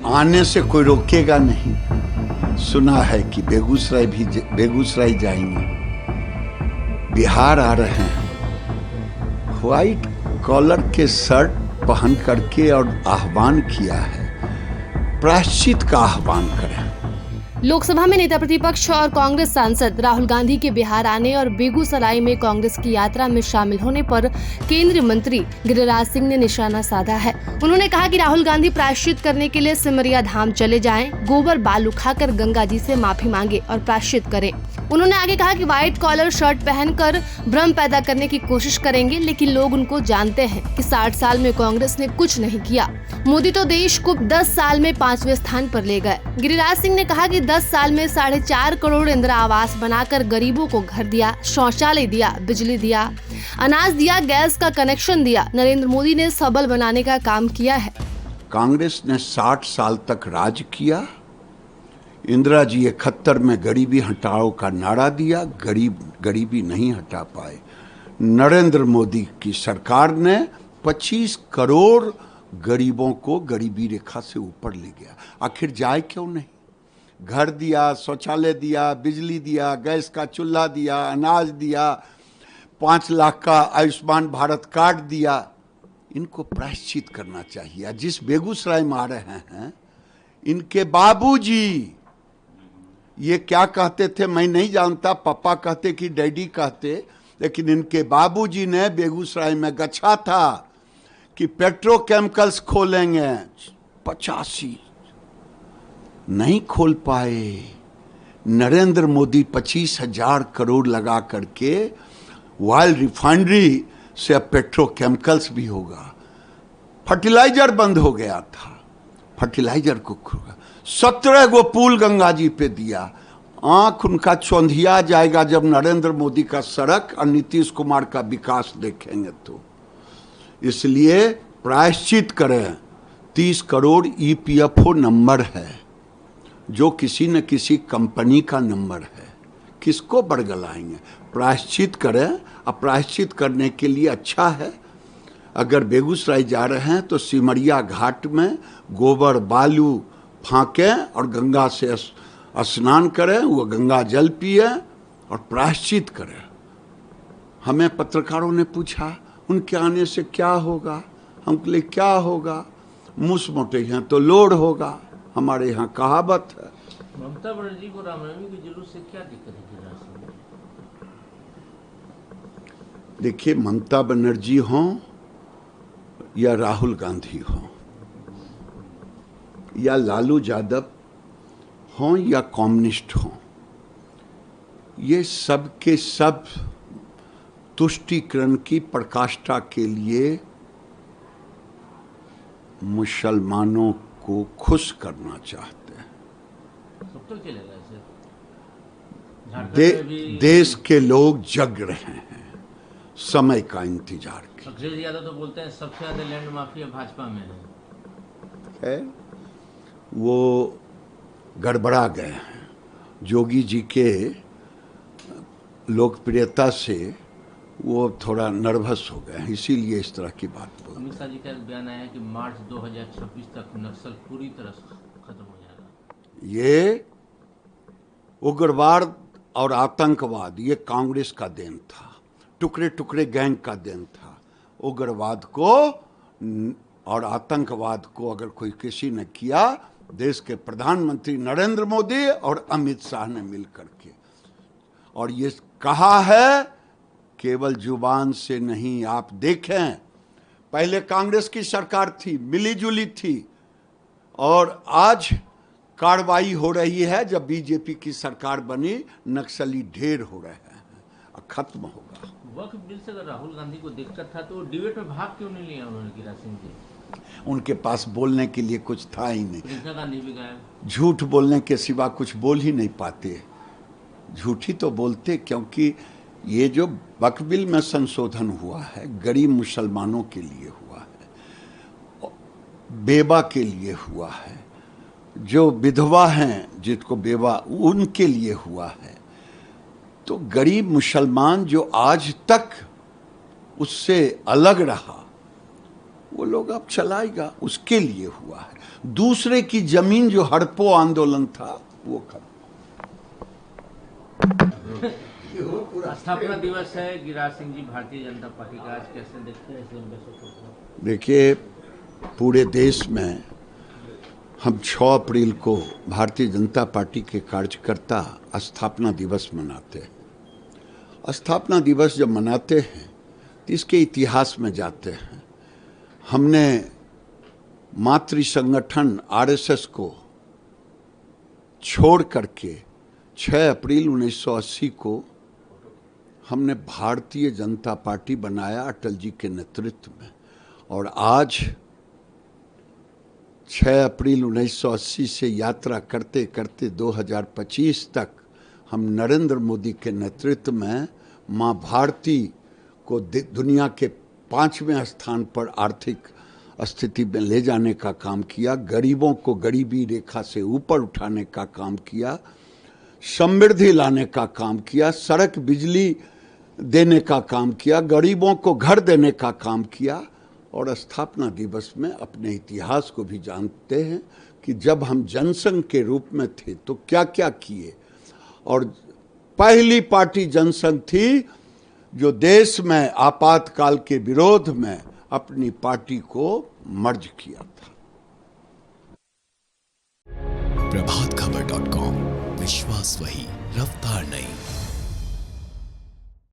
आने से कोई रोकेगा नहीं। सुना है कि बेगूसराय जाएंगे, बिहार आ रहे हैं, व्हाइट कॉलर के शर्ट पहन करके और आह्वान किया है, प्रायश्चित का आह्वान करें। लोकसभा में नेता प्रतिपक्ष और कांग्रेस सांसद राहुल गांधी के बिहार आने और बेगूसराय में कांग्रेस की यात्रा में शामिल होने पर केंद्रीय मंत्री गिरिराज सिंह ने निशाना साधा है। उन्होंने कहा कि राहुल गांधी प्रायश्चित करने के लिए सिमरिया धाम चले जाएं, गोबर बालू खाकर गंगा जी से माफी मांगे और प्रायश्चित करें। उन्होंने आगे कहा कि व्हाइट कॉलर शर्ट पहनकर भ्रम पैदा करने की कोशिश करेंगे, लेकिन लोग उनको जानते हैं कि 60 साल में कांग्रेस ने कुछ नहीं किया। मोदी तो देश को 10 साल में 5वें स्थान पर ले गए। गिरिराज सिंह ने कहा कि 10 साल में 4.5 करोड़ इंदिरा आवास बनाकर गरीबों को घर दिया, शौचालय दिया, बिजली दिया, अनाज दिया, गैस का कनेक्शन दिया। नरेंद्र मोदी ने सबल बनाने का काम किया है। कांग्रेस ने 60 साल तक राज किया। इंदिरा जी 71 में गरीबी हटाओ का नारा दिया, गरीबी नहीं हटा पाए। नरेंद्र मोदी की सरकार ने 25 करोड़ गरीबों को गरीबी रेखा से ऊपर ले गया। आखिर जाए क्यों नहीं? घर दिया, शौचालय दिया, बिजली दिया, गैस का चूल्हा दिया, अनाज दिया, 5 लाख का आयुष्मान भारत कार्ड दिया। इनको प्रायश्चित करना चाहिए। जिस बेगूसराय में आ रहे हैं, इनके बाबूजी ये क्या कहते थे मैं नहीं जानता, पापा कहते कि डैडी कहते, लेकिन इनके बाबूजी ने बेगूसराय में गछा था कि पेट्रोकेमिकल्स खोलेंगे। 85 नहीं खोल पाए। नरेंद्र मोदी 25,000 करोड़ लगा करके ऑयल रिफाइनरी से अब पेट्रोकेमिकल्स भी होगा। फर्टिलाइजर बंद हो गया था, फर्टिलाइजर को खोला। 17 गो पुल गंगा जी पे दिया। आंख उनका चौंधिया जाएगा जब नरेंद्र मोदी का सड़क और नीतीश कुमार का विकास देखेंगे तो। इसलिए प्रायश्चित करें। 30 करोड़ EPFO नंबर है जो किसी न किसी कंपनी का नंबर है, किसको बरगलाएंगे? प्रायश्चित करें। अब प्रायश्चित करने के लिए अच्छा है, अगर बेगूसराय जा रहे हैं तो सिमरिया घाट में गोबर बालू फांकें और गंगा से स्नान करें, वो गंगा जल पिए और प्रायश्चित करें। हमें पत्रकारों ने पूछा उनके आने से क्या होगा, हम बोले क्या होगा, मूस मोटे हैं तो लोड होगा। हमारे यहाँ कहावत है। ममता बनर्जी को रामनवमी के जुलूस से क्या दिक्कत है? देखिए, ममता बनर्जी हों या राहुल गांधी हों या लालू यादव हों या कम्युनिस्ट हों, ये सब के सब तुष्टीकरण की प्रकाष्ठा के लिए मुसलमानों को खुश करना चाहते हैं। सब तो चलेगा देश के लोग जग रहे हैं, समय का इंतजार की। अखिलेश यादव तो बोलते हैं सबसे ज्यादा लैंड माफिया भाजपा में है। वो गड़बड़ा गए हैं। जोगी जी के लोकप्रियता से वो थोड़ा नर्वस हो गए हैं, इसीलिए इस तरह की बात बोल। अमित शाह जी का बयान आया है कि मार्च 2026 तक नक्सल पूरी तरह खत्म हो जाएगा। ये उग्रवाद और आतंकवाद ये कांग्रेस का देन था, टुकड़े टुकड़े गैंग का देन था। उग्रवाद को और आतंकवाद को अगर कोई किसी ने किया, देश के प्रधानमंत्री नरेंद्र मोदी और अमित शाह ने मिलकर के, और ये कहा है केवल जुबान से नहीं। आप देखें, पहले कांग्रेस की सरकार थी, मिली जुली थी, और आज कार्रवाई हो रही है। जब बीजेपी की सरकार बनी, नक्सली ढेर हो रहे हैं, खत्म होगा। वक्फ बिल से अगर राहुल गांधी को दिक्कत था तो डिबेट में भाग क्यों नहीं लिया उन्होंने? गिरिराज सिंह जी, उनके पास बोलने के लिए कुछ था ही नहीं। प्रियंका गांधी भी गायब। झूठ बोलने के सिवा कुछ बोल ही नहीं पाते। झूठी तो बोलते, क्योंकि ये जो वक्फ बिल में संशोधन हुआ है, गरीब मुसलमानों के लिए हुआ है, बेवा के लिए हुआ है, जो विधवा हैं जिसको बेवा, उनके लिए हुआ है। तो गरीब मुसलमान जो आज तक उससे अलग रहा, वो लोग अब चलाएगा, उसके लिए हुआ है। दूसरे की जमीन जो हड़पो आंदोलन था वो खत्म। स्थापना दिवस है, गिरिराज सिंह जी भारतीय जनता पार्टी का, आज कैसे देखते हैं इस लंबे सफर को? देखिए, पूरे देश में हम 6 अप्रैल को भारतीय जनता पार्टी के कार्यकर्ता स्थापना दिवस मनाते हैं। स्थापना दिवस जब मनाते हैं तो इसके इतिहास में जाते हैं। हमने मातृ संगठन आरएसएस को छोड़ करके 6 अप्रैल 1980 को हमने भारतीय जनता पार्टी बनाया अटल जी के नेतृत्व में, और आज 6 अप्रैल 1980 से यात्रा करते करते 2025 तक हम नरेंद्र मोदी के नेतृत्व में माँ भारती को दुनिया के 5वें स्थान पर आर्थिक स्थिति में ले जाने का काम किया, गरीबों को गरीबी रेखा से ऊपर उठाने का काम किया, समृद्धि लाने का काम किया, सड़क बिजली देने का काम किया, गरीबों को घर देने का काम किया। और स्थापना दिवस में अपने इतिहास को भी जानते हैं कि जब हम जनसंघ के रूप में थे तो क्या क्या किए, और पहली पार्टी जनसंघ थी जो देश में आपातकाल के विरोध में अपनी पार्टी को मर्ज किया था। प्रभातखबर.com, विश्वास वही, रफ्तार नहीं।